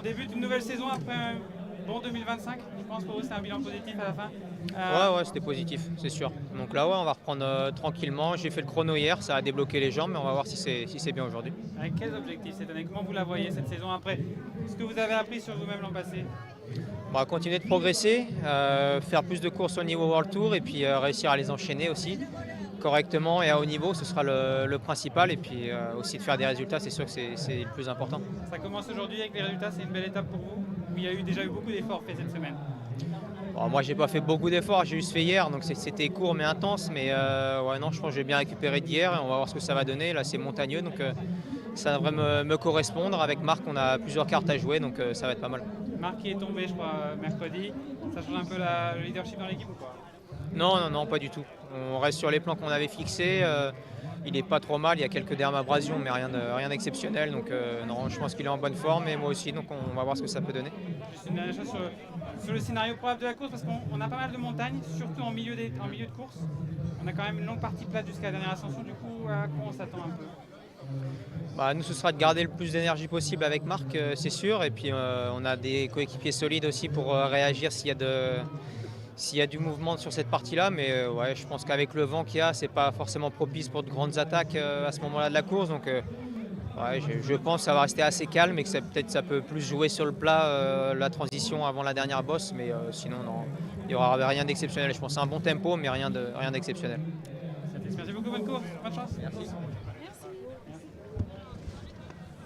On débute une nouvelle saison après un bon 2025. Je pense pour vous c'est un bilan positif à la fin. Ouais, c'était positif, c'est sûr. Donc là, ouais, on va reprendre tranquillement. J'ai fait le chrono hier, ça a débloqué les jambes, mais on va voir si c'est bien aujourd'hui. Avec quels objectifs cette année? Comment vous la voyez cette saison après ce que vous avez appris sur vous-même l'an passé? On va continuer de progresser, faire plus de courses au niveau World Tour et puis réussir à les enchaîner aussi correctement et à haut niveau, ce sera le principal. Et puis aussi de faire des résultats, c'est sûr que c'est le plus important. Ça commence aujourd'hui avec les résultats, c'est une belle étape pour vous? Il y a déjà eu beaucoup d'efforts faits cette semaine. Bon, moi, j'ai pas fait beaucoup d'efforts, j'ai juste fait hier, donc c'était court mais intense. Mais ouais, non, je pense que j'ai bien récupéré d'hier et on va voir ce que ça va donner. Là, c'est montagneux, donc ça devrait me correspondre. Avec Marc, on a plusieurs cartes à jouer, donc ça va être pas mal. Marc qui est tombé, je crois, mercredi. Ça change un peu le leadership dans l'équipe ou pas? Non, pas du tout. On reste sur les plans qu'on avait fixés. Il est pas trop mal, il y a quelques dermabrasions, mais rien d'exceptionnel. Donc non, je pense qu'il est en bonne forme et moi aussi, donc on va voir ce que ça peut donner. Juste une dernière chose sur le scénario probable de la course, parce qu'on a pas mal de montagnes, surtout en milieu de course. On a quand même une longue partie plate jusqu'à la dernière ascension, du coup, à quoi on s'attend un peu? Bah, nous, ce sera de garder le plus d'énergie possible avec Marc, c'est sûr. Et puis on a des coéquipiers solides aussi pour réagir s'il y a du mouvement sur cette partie-là. Mais ouais, je pense qu'avec le vent qu'il y a, c'est pas forcément propice pour de grandes attaques à ce moment-là de la course. Donc ouais, je pense que ça va rester assez calme et que peut-être ça peut plus jouer sur le plat la transition avant la dernière bosse. Mais sinon, non, il n'y aura rien d'exceptionnel. Je pense que c'est un bon tempo, mais rien d'exceptionnel. Merci beaucoup, bonne course, bonne chance. Merci.